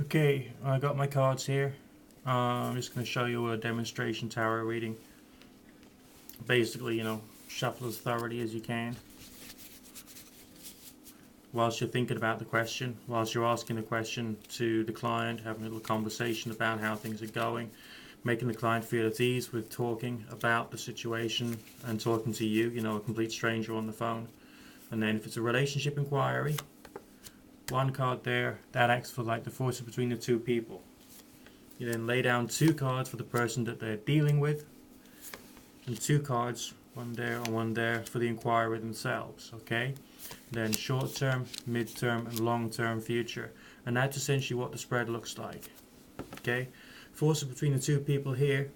Okay, I got my cards here. I'm just going to show you a demonstration tarot reading. Basically, shuffle as thoroughly as you can. Whilst you're thinking about the question, whilst you're asking the question to the client, having a little conversation about how things are going, making the client feel at ease with talking about the situation and talking to you, a complete stranger on the phone. And then if it's a relationship inquiry, one card there, that acts for like the forces between the two people. You then lay down two cards for the person that they're dealing with, and two cards, one there and one there, for the inquirer themselves, okay? Then short term, mid term, and long term future. And that's essentially what the spread looks like, okay? Forces between the two people here.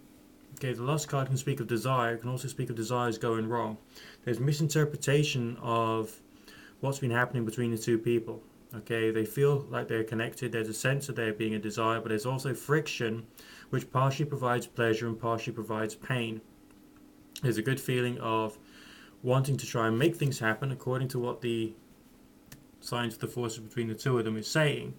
Okay, the last card can speak of desire, can also speak of desires going wrong. There's misinterpretation of what's been happening between the two people. Okay, they feel like they're connected. There's a sense of there being a desire, but there's also friction, which partially provides pleasure and partially provides pain. There's a good feeling of wanting to try and make things happen according to what the signs of the forces between the two of them is saying,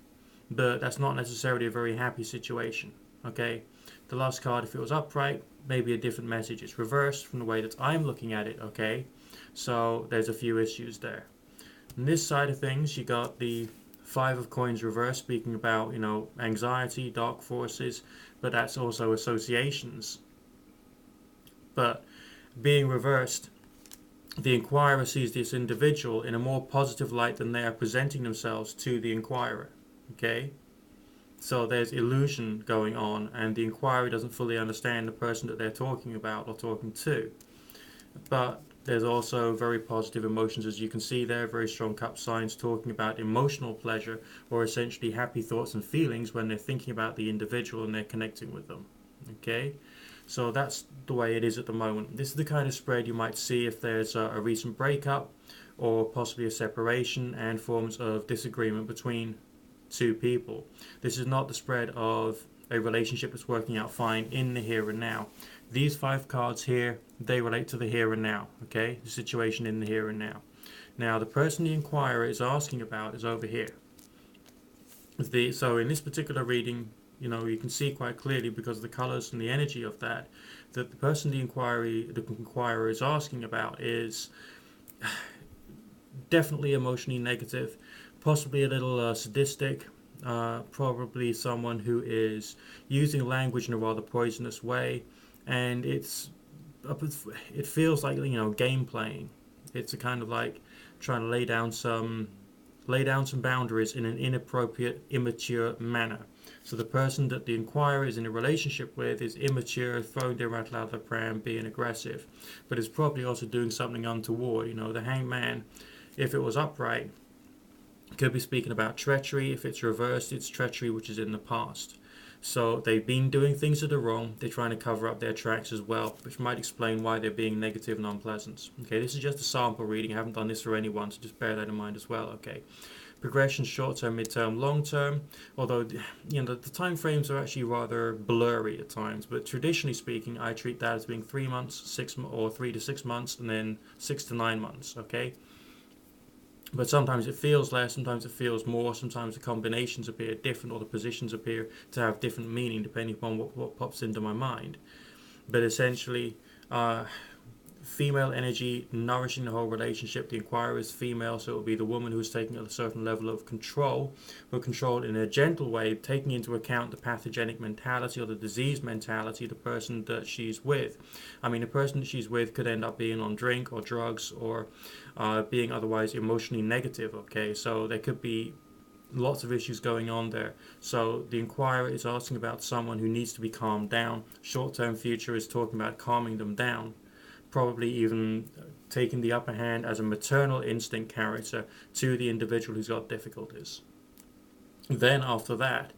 but that's not necessarily a very happy situation. Okay, the last card, if it was upright, maybe a different message. It's reversed from the way that I'm looking at it. Okay, so there's a few issues there. On this side of things, you got the Five of Coins reverse, speaking about, anxiety, dark forces, but that's also associations. But being reversed, the inquirer sees this individual in a more positive light than they are presenting themselves to the inquirer. Okay? So there's illusion going on, and the inquirer doesn't fully understand the person that they're talking about or talking to. But there's also very positive emotions, as you can see there, very strong cup signs talking about emotional pleasure, or essentially happy thoughts and feelings when they're thinking about the individual and they're connecting with them. Okay, so that's the way it is at the moment. This is the kind of spread you might see if there's a recent breakup or possibly a separation and forms of disagreement between two people. This is not the spread of a relationship that's working out fine in the here and now. These five cards here, they relate to the here and now, okay? The situation in the here and now. Now, the person the inquirer is asking about is over here. So in this particular reading, you can see quite clearly, because of the colors and the energy of that the person the inquirer is asking about is definitely emotionally negative, possibly a little sadistic, probably someone who is using language in a rather poisonous way, and it feels like game playing. It's a kind of like trying to lay down some boundaries in an inappropriate, immature manner. So the person that the inquirer is in a relationship with is immature, throwing their rattle out of the pram, being aggressive, but is probably also doing something untoward. The hangman, if it was upright, could be speaking about treachery. If it's reversed, it's treachery which is in the past. So they've been doing things that are wrong. They're trying to cover up their tracks as well, which might explain why they're being negative and unpleasant. Okay, this is just a sample reading. I haven't done this for anyone, so just bear that in mind as well. Okay, progression, short term, mid term, long term. Although the time frames are actually rather blurry at times, but traditionally speaking, I treat that as being 3 months, 3 to 6 months, and then 6 to 9 months. Okay. But sometimes it feels less, sometimes it feels more, sometimes the combinations appear different, or the positions appear to have different meaning depending upon what pops into my mind. But essentially, female energy nourishing the whole relationship. The inquirer is female, so it will be the woman who's taking a certain level of control, but control in a gentle way, taking into account the pathogenic mentality or the disease mentality of the person that she's with. I mean, the person that she's with could end up being on drink or drugs, or being otherwise emotionally negative. Okay, so there could be lots of issues going on there. So the inquirer is asking about someone who needs to be calmed down. Short-term future is talking about calming them down, probably even taking the upper hand as a maternal instinct character to the individual who's got difficulties. Then after that,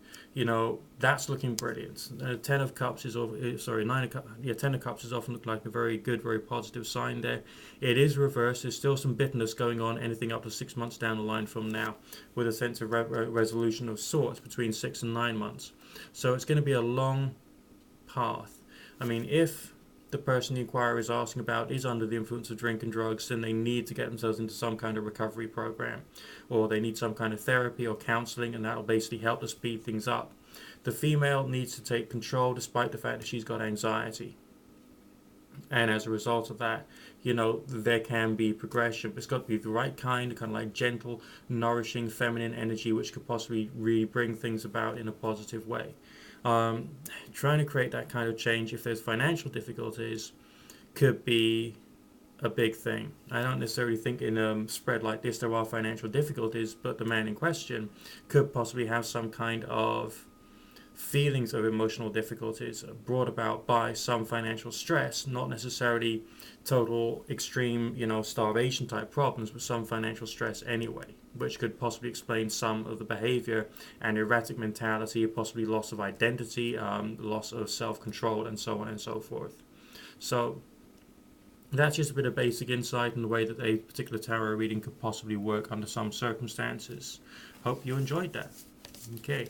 that's looking brilliant. Ten of Cups is sorry, nine of Cups. Yeah, Ten of Cups is often looked like a very good, very positive sign there. It is reversed. There's still some bitterness going on, anything up to 6 months down the line from now, with a sense of resolution of sorts between 6 and 9 months. So it's going to be a long path. I mean, if the person the inquirer is asking about is under the influence of drink and drugs, then they need to get themselves into some kind of recovery program, or they need some kind of therapy or counseling, and that will basically help to speed things up. The female needs to take control despite the fact that she's got anxiety. And as a result of that, there can be progression. But it's got to be the right kind of like gentle, nourishing, feminine energy, which could possibly really bring things about in a positive way. Trying to create that kind of change, if there's financial difficulties, could be a big thing. I don't necessarily think in a spread like this there are financial difficulties, but the man in question could possibly have some kind of feelings of emotional difficulties brought about by some financial stress, not necessarily total extreme, starvation type problems, but some financial stress anyway, which could possibly explain some of the behavior and erratic mentality, possibly loss of identity, loss of self-control, and so on and so forth. So that's just a bit of basic insight in the way that a particular tarot reading could possibly work under some circumstances. Hope you enjoyed that. Okay.